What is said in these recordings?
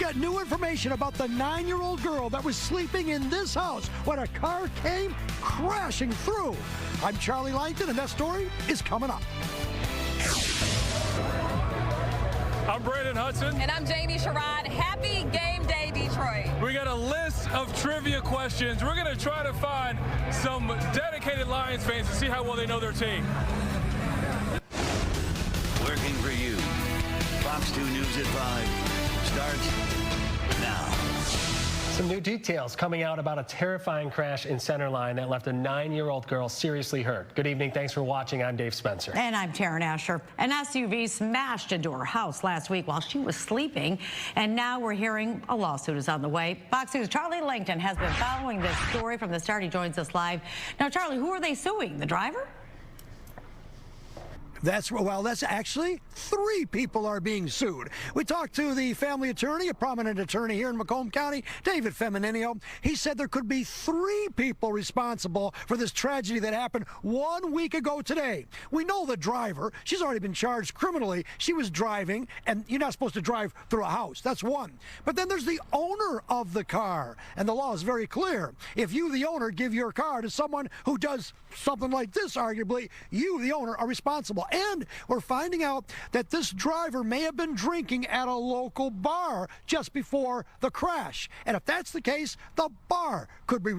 get new information about the 9-year-old girl that was sleeping in this house when a car came crashing through. I'm Charlie Langton, and that story is coming up. I'm Brandon Hudson. And I'm Jamie Sherrod. Happy game day, Detroit. We got a list of trivia questions. We're going to try to find some dedicated Lions fans to see how well they know their team. Working for you. Fox 2 News at 5 starts now. Some new details coming out about a terrifying crash in Centerline that left a 9-year-old girl seriously hurt. Good evening. Thanks for watching. I'm Dave Spencer. And I'm Taryn Asher. An SUV smashed into her house last week while she was sleeping. And now we're hearing a lawsuit is on the way. Fox News' Charlie Langton has been following this story from the start. He joins us live. Now, Charlie, who are they suing? The driver? That's actually 3 people are being sued. We talked to the family attorney, a prominent attorney here in Macomb County, David Femininio. He said there could be 3 people responsible for this tragedy that happened 1 week ago today. We know the driver. She's already been charged criminally. She was driving, and you're not supposed to drive through a house. That's one. But then there's the owner of the car, and the law is very clear. If you, the owner, give your car to someone who does something like this, arguably, you, the owner, are responsible. And we're finding out that this driver may have been drinking at a local bar just before the crash. And if that's the case, the bar could be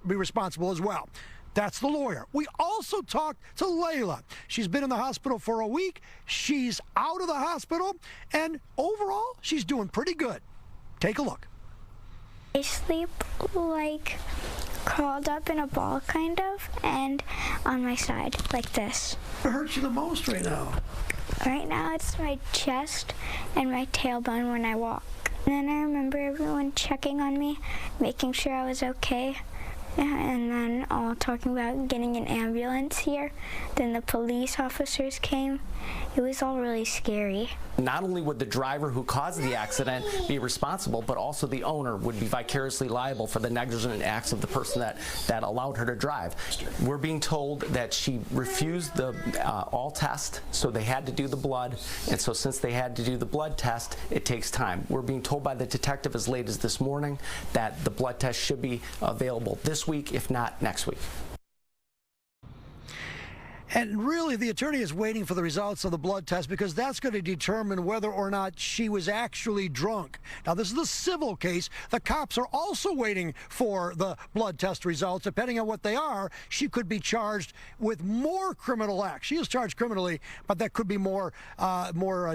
responsible as well. That's the lawyer. We also talked to Layla. She's been in the hospital for a week. She's out of the hospital, and overall, she's doing pretty good. Take a look. I sleep like crawled up in a ball, kind of, and on my side, like this. What hurts you the most right now? Right now, it's my chest and my tailbone when I walk. And then I remember everyone checking on me, making sure I was okay. And then all talking about getting an ambulance here. Then the police officers came. It was all really scary. Not only would the driver who caused the accident be responsible, but also the owner would be vicariously liable for the negligent acts of the person that allowed her to drive. We're being told that she refused the all test, so they had to do the blood. And so since they had to do the blood test, it takes time. We're being told by the detective as late as this morning that the blood test should be available this week, if not next week. And really, the attorney is waiting for the results of the blood test because that's going to determine whether or not she was actually drunk. Now, this is a civil case. The cops are also waiting for the blood test results. Depending on what they are, she could be charged with more criminal acts. She is charged criminally, but that could be more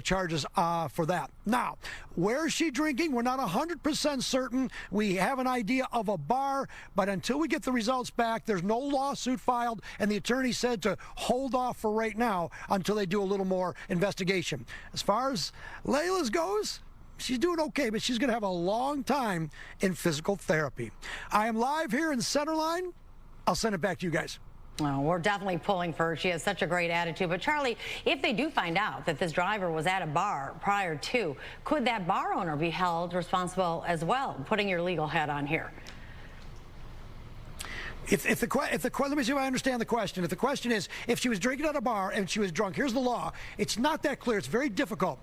charges for that. Now, where is she drinking? We're not 100% certain. We have an idea of a bar, but until we get the results back, there's no lawsuit filed, and the attorney said to hold off for right now until they do a little more investigation. As far as Layla's goes, she's doing okay, but she's going to have a long time in physical therapy. I am live here in Centerline. I'll send it back to you guys. Well, we're definitely pulling for her. She has such a great attitude. But, Charlie, if they do find out that this driver was at a bar prior to, could that bar owner be held responsible as well? Putting your legal hat on here. Let me see if I understand the question. If the question is, if she was drinking at a bar and she was drunk, here's the law. It's not that clear. It's very difficult.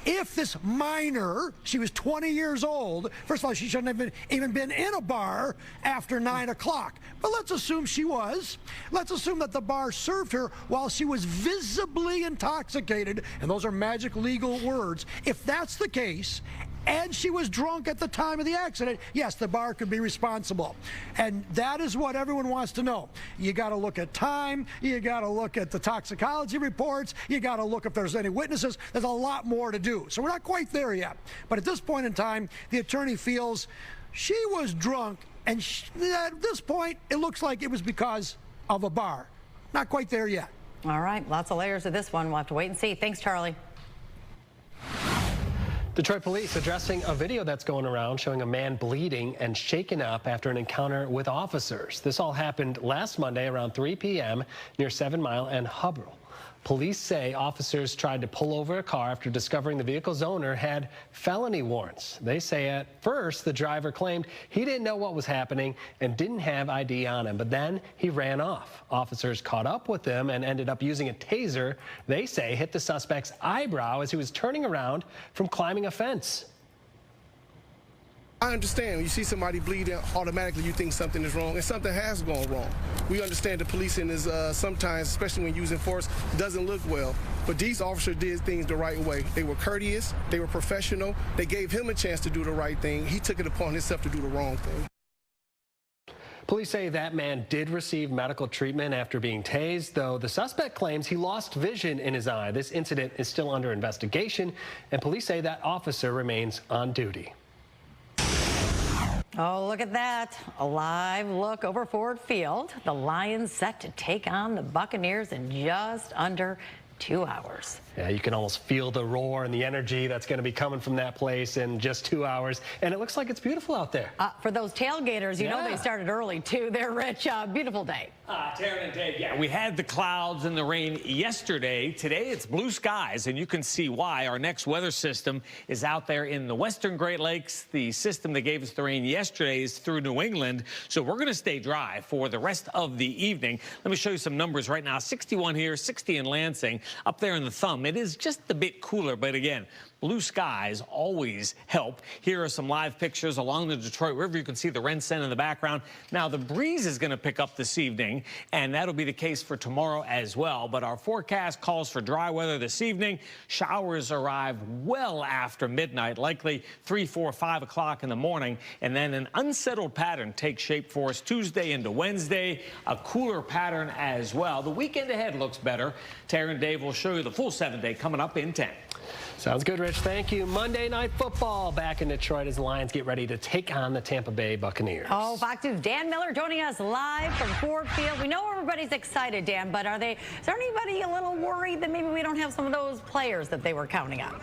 If this minor, she was 20 years old, first of all, she shouldn't have even been in a bar after 9 o'clock. But let's assume she was. Let's assume that the bar served her while she was visibly intoxicated, and those are magic legal words. If that's the case, and she was drunk at the time of the accident, yes, the bar could be responsible. And that is what everyone wants to know. You got to look at time. You got to look at the toxicology reports. You got to look if there's any witnesses. There's a lot more to do. So we're not quite there yet. But at this point in time, the attorney feels she was drunk, and at this point, it looks like it was because of a bar. Not quite there yet. All right, lots of layers of this one. We'll have to wait and see. Thanks, Charlie. Detroit police addressing a video that's going around showing a man bleeding and shaken up after an encounter with officers. This all happened last Monday around 3 p.m. near 7 Mile and Hubbell. Police say officers tried to pull over a car after discovering the vehicle's owner had felony warrants. They say at first the driver claimed he didn't know what was happening and didn't have ID on him, but then he ran off. Officers caught up with him and ended up using a taser, they say, hit the suspect's eyebrow as he was turning around from climbing a fence. I understand. When you see somebody bleeding, automatically you think something is wrong, and something has gone wrong. We understand the policing is sometimes, especially when using force, doesn't look well. But these officers did things the right way. They were courteous. They were professional. They gave him a chance to do the right thing. He took it upon himself to do the wrong thing. Police say that man did receive medical treatment after being tased, though the suspect claims he lost vision in his eye. This incident is still under investigation, and police say that officer remains on duty. Oh, look at that. A live look over Ford Field. The Lions set to take on the Buccaneers in just under 2 hours. Yeah, you can almost feel the roar and the energy that's going to be coming from that place in just 2 hours. And it looks like it's beautiful out there. For those tailgaters, you know they started early, too. They're rich. Beautiful day. Taryn and Dave, yeah, we had the clouds and the rain yesterday. Today, it's blue skies, and you can see why. Our next weather system is out there in the western Great Lakes. The system that gave us the rain yesterday is through New England, so we're going to stay dry for the rest of the evening. Let me show you some numbers right now. 61 here, 60 in Lansing. Up there in the thumb, it is just a bit cooler, but again, blue skies always help. Here are some live pictures along the Detroit River. You can see the Rensen in the background. Now, the breeze is going to pick up this evening, and that'll be the case for tomorrow as well. But our forecast calls for dry weather this evening. Showers arrive well after midnight, likely 3, 4, 5 o'clock in the morning. And then an unsettled pattern takes shape for us Tuesday into Wednesday, a cooler pattern as well. The weekend ahead looks better. Taryn and Dave will show you the full 7-day coming up in 10. Sounds good, Rich. Thank you. Monday Night Football back in Detroit as the Lions get ready to take on the Tampa Bay Buccaneers. Oh, Fox News' Dan Miller joining us live from Ford Field. We know everybody's excited, Dan, but is there anybody a little worried that maybe we don't have some of those players that they were counting on?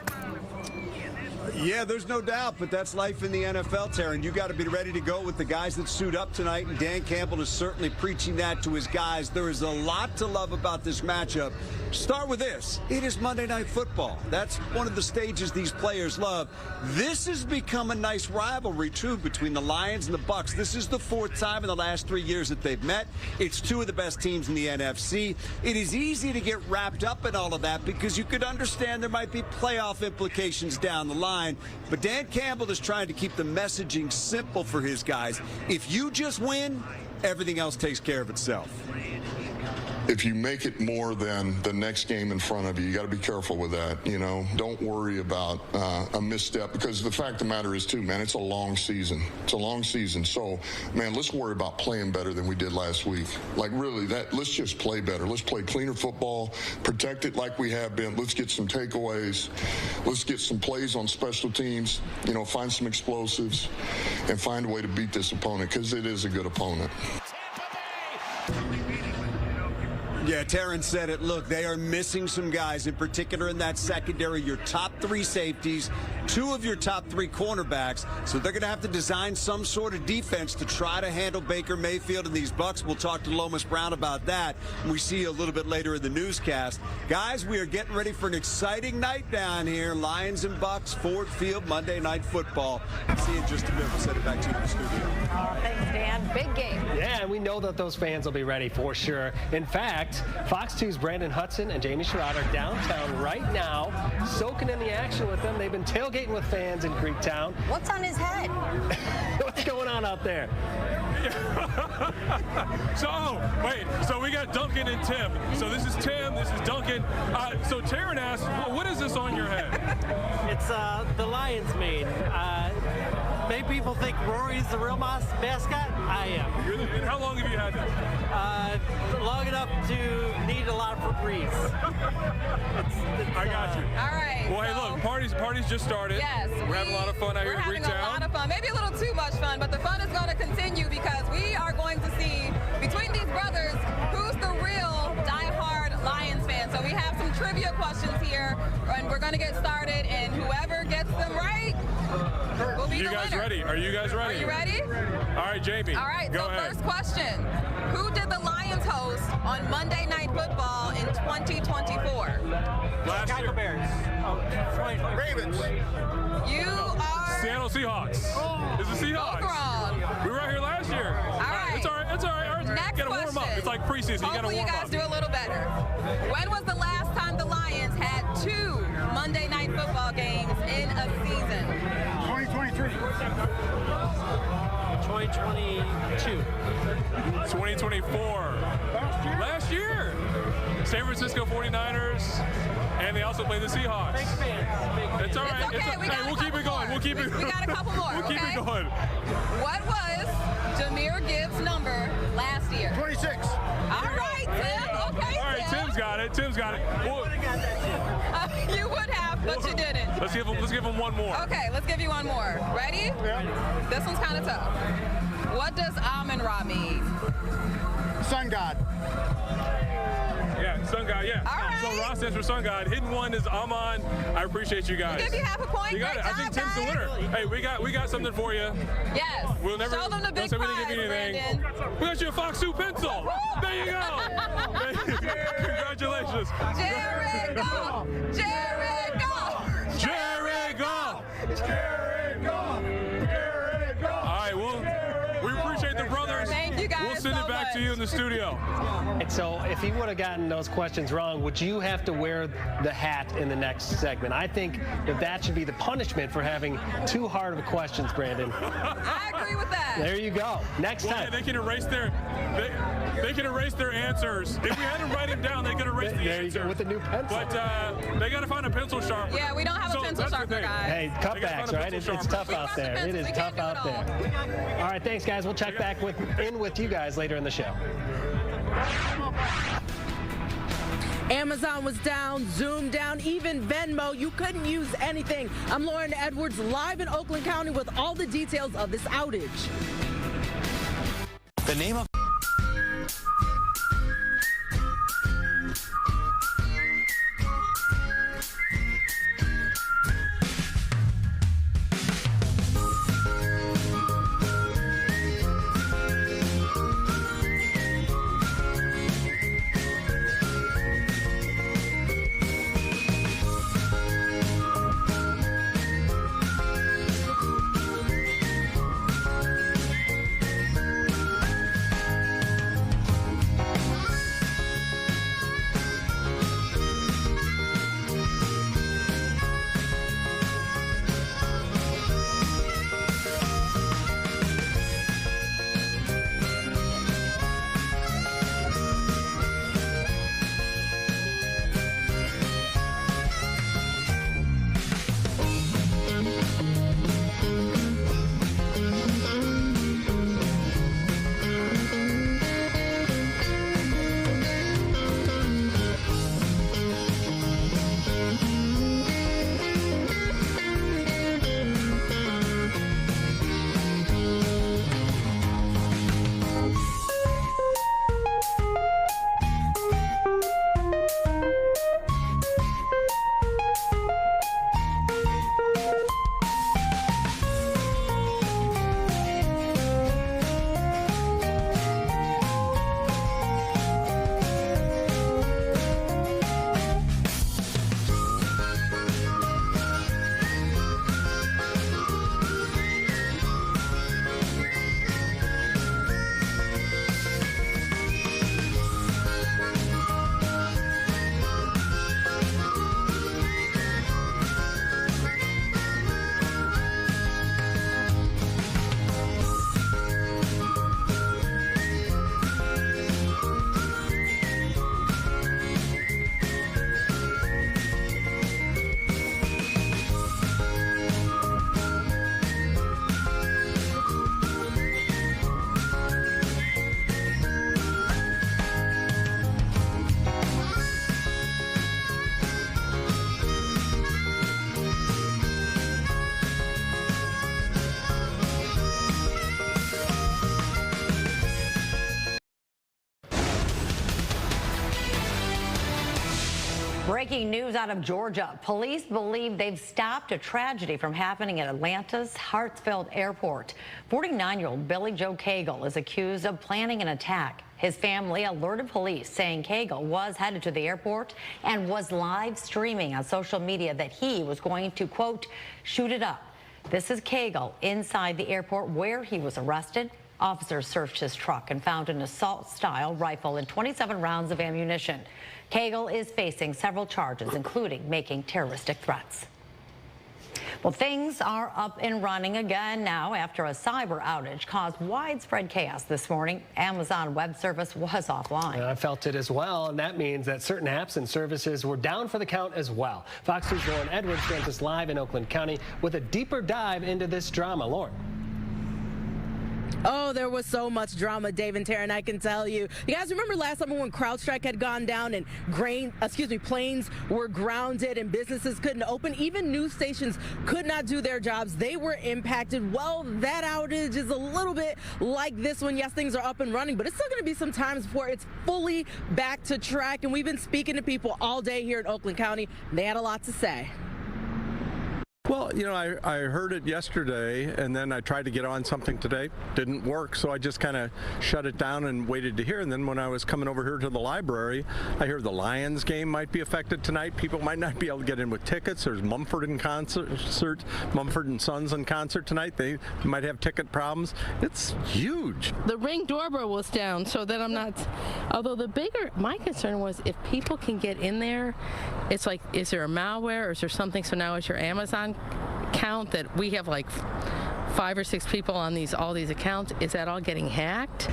Yeah, there's no doubt, but that's life in the NFL, Taryn. You got to be ready to go with the guys that suit up tonight, and Dan Campbell is certainly preaching that to his guys. There is a lot to love about this matchup. Start with this. It is Monday Night Football. That's one of the stages these players love. This has become a nice rivalry, too, between the Lions and the Bucs. This is the 4th time in the last 3 years that they've met. It's 2 of the best teams in the NFC. It is easy to get wrapped up in all of that because you could understand there might be playoff implications down the line. But Dan Campbell is trying to keep the messaging simple for his guys. If you just win, everything else takes care of itself. If you make it more than the next game in front of you, you got to be careful with that. You know, don't worry about a misstep, because the fact of the matter is, too, man, it's a long season. It's a long season. So, man, let's worry about playing better than we did last week. Like, really, let's just play better. Let's play cleaner football, protect it like we have been. Let's get some takeaways. Let's get some plays on special teams, you know, find some explosives, and find a way to beat this opponent, because it is a good opponent. Yeah, Taryn said it. Look, they are missing some guys, in particular in that secondary, your top 3 safeties, 2 of your top 3 cornerbacks. So they're going to have to design some sort of defense to try to handle Baker Mayfield and these Bucs. We'll talk to Lomas Brown about that when we see you a little bit later in the newscast. Guys, we are getting ready for an exciting night down here. Lions and Bucs, Ford Field, Monday Night Football. See you in just a minute. We'll send it back to you in the studio. Oh, thanks, Dan. Big game. Yeah, and we know that those fans will be ready for sure. In fact, Fox 2's Brandon Hudson and Jamie Sherrod are downtown right now, soaking in the action with them. They've been tailgating with fans in Greektown. What's on his head? What's going on out there? So we got Duncan and Tim. So this is Tim, this is Duncan. So Taryn asked, what is this on your head? It's the Lions mane. Many people think Rory's the real mascot. I am. And how long have you had that? Long enough to need a lot of Febreze. I got you. All right. Well, hey, look, party's just started. Yes. We're having a lot of fun out here in Greektown. We're having a lot of fun. Maybe a little too much fun, but the fun is going to continue because we are going to see, between these brothers, who's the real diehard Lions fan. So we have some trivia questions here, and we're going to get started, and whoever gets them right will be the winner. Are you guys ready? Are you ready? All right, Jamie. All right, go so ahead. First question. Who did the Lions host on Monday Night Football in 2024? Chicago Bears. Ravens. You are... Seattle Seahawks. It's the Seahawks. Both wrong. We were out here last year. All right. It's all right. It's all right. Next You gotta warm up. It's like preseason. Hopefully You gotta warm you guys up. do a little better. When was the last time the Lions had 2 Monday Night Football games in a season? 2023. 2022. 2024. Last year. San Francisco 49ers, and they also play the Seahawks. Big fans. It's all right. It's okay. Hey, we'll keep it going. We'll keep it. We got a couple more. We'll keep it going. What was Jahmyr Gibbs' number last year? 26. All right, Tim. Okay, All right, Tim. Tim's got it. Tim's got it. You would have, but you didn't. Let's give him one more. Okay, let's give you one more. Ready? Yeah. This one's kind of tough. What does Amun-Ra mean? Sun God. Yeah, Sun God, yeah. All right. So Ross stands for Sun God. Hidden one is Amon. I appreciate you guys. We'll give you half a point. You got Great it. I think job, Tim's the winner. Hey, we got something for you. Yes. We'll never Show them the big don't say we didn't prize, give you anything. Brandon. We got you a Fox 2 pencil. There you go. Congratulations. Jared Goff. Jared Goff. Jared Goff. Jared Goff. Jared Goff. All right, we appreciate the brothers. Thank you guys We'll send so it back to much. you in the studio. So if he would have gotten those questions wrong, would you have to wear the hat in the next segment? I think that should be the punishment for having too hard of questions, Brandon. I agree with that. There you go. Next Well, time. yeah, they can erase their answers. If we had them write them down, they could erase the There you answer. go, with the new pencil. But they got to find a pencil sharpener. Yeah, we don't have a So pencil that's the sharpener, thing. guys. Hey, I gotta cutbacks, find a right? pencil It's sharpener. tough out there. It is We tough can't do it out there. All right, thanks, guys. We'll check back in with you guys later in the show. Amazon was down, Zoom down, even Venmo. You couldn't use anything. I'm Lauren Edwards, live in Oakland County with all the details of this outage. The name of Breaking news out of Georgia. Police believe they've stopped a tragedy from happening at Atlanta's Hartsfield Airport. 49-year-old Billy Joe Cagle is accused of planning an attack. His family alerted police, saying Cagle was headed to the airport and was live streaming on social media that he was going to, quote, shoot it up. This is Cagle inside the airport where he was arrested. Officers searched his truck and found an assault-style rifle and 27 rounds of ammunition. Cagle is facing several charges, including making terroristic threats. Well, things are up and running again now after a cyber outage caused widespread chaos this morning. Amazon Web Service was offline. I felt it as well, and that means that certain apps and services were down for the count as well. Fox News' Lauren Edwards joins us live in Oakland County with a deeper dive into this drama. Lauren. Oh, there was so much drama, Dave and Taryn, I can tell you. You guys remember last summer when CrowdStrike had gone down and planes were grounded and businesses couldn't open? Even news stations could not do their jobs. They were impacted. Well, that outage is a little bit like this one. Yes, things are up and running, but it's still going to be some time before it's fully back to track. And we've been speaking to people all day here in Oakland County. They had a lot to say. Well, you know, I heard it yesterday, and then I tried to get on something today. Didn't work, so I just kind of shut it down and waited to hear. And then when I was coming over here to the library, I heard the Lions game might be affected tonight. People might not be able to get in with tickets. There's Mumford & Sons in concert tonight. They might have ticket problems. It's huge. The Ring doorbell was down, so that I'm not. Although my concern was if people can get in there, it's like, is there a malware or is there something? So now it's your Amazon count that we have like 5 or 6 people on all these accounts. Is that all getting hacked?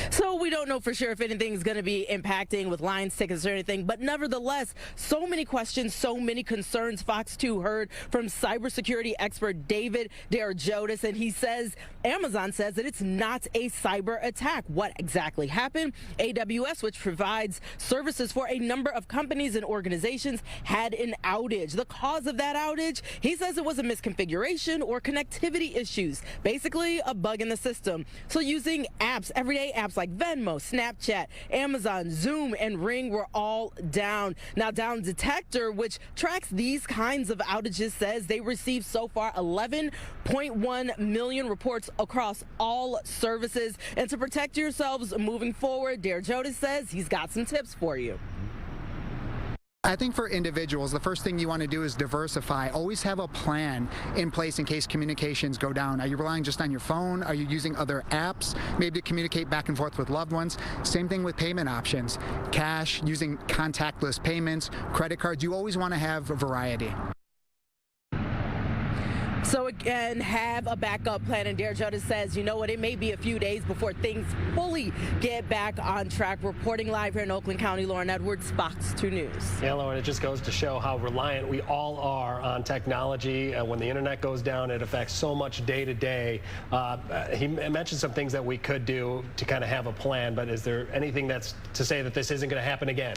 So we don't know for sure if anything's going to be impacting with Lions tickets or anything, but nevertheless, so many questions, so many concerns. Fox 2 heard from cybersecurity expert David DeRogatis, and he says Amazon says that it's not a cyber attack. What exactly happened? AWS, which provides services for a number of companies and organizations, had an outage. The cause of that outage, he says it was a misconfiguration or connectivity issues, basically a bug in the system. So using apps, everyday apps like Venmo, Snapchat, Amazon, Zoom, and Ring were all down. Now, Down Detector, which tracks these kinds of outages, says they received so far 11.1 million reports across all services. And to protect yourselves moving forward, DeRogatis says he's got some tips for you. I think for individuals, the first thing you want to do is diversify. Always have a plan in place in case communications go down. Are you relying just on your phone? Are you using other apps maybe to communicate back and forth with loved ones? Same thing with payment options. Cash, using contactless payments, credit cards. You always want to have a variety. So again, have a backup plan, and DeRogatis says, you know what, it may be a few days before things fully get back on track. Reporting live here in Oakland County, Lauren Edwards, Fox 2 News. Yeah, Lauren, it just goes to show how reliant we all are on technology. When the internet goes down, it affects so much day to day. He mentioned some things that we could do to kind of have a plan, but is there anything that's to say that this isn't going to happen again?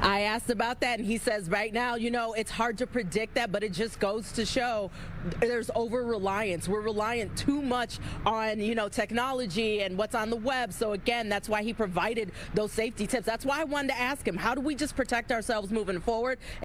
I asked about that, and he says right now, you know, it's hard to predict that, but it just goes to show there's over-reliance. We're reliant too much on, you know, technology and what's on the web. So, again, that's why he provided those safety tips. That's why I wanted to ask him, how do we just protect ourselves moving forward?